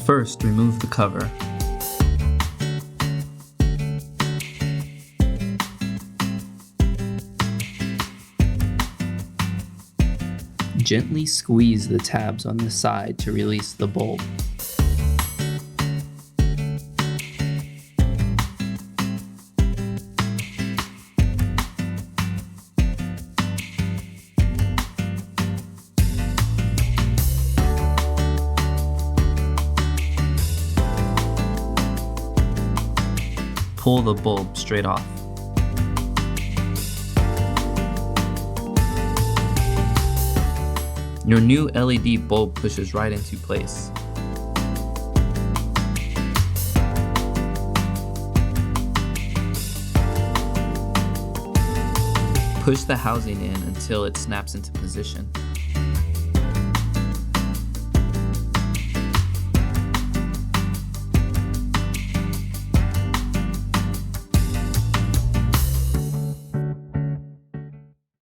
First, remove the cover. Gently squeeze the tabs on the side to release the bulb. Pull the bulb straight off. Your new LED bulb pushes right into place. Push the housing in until it snaps into position.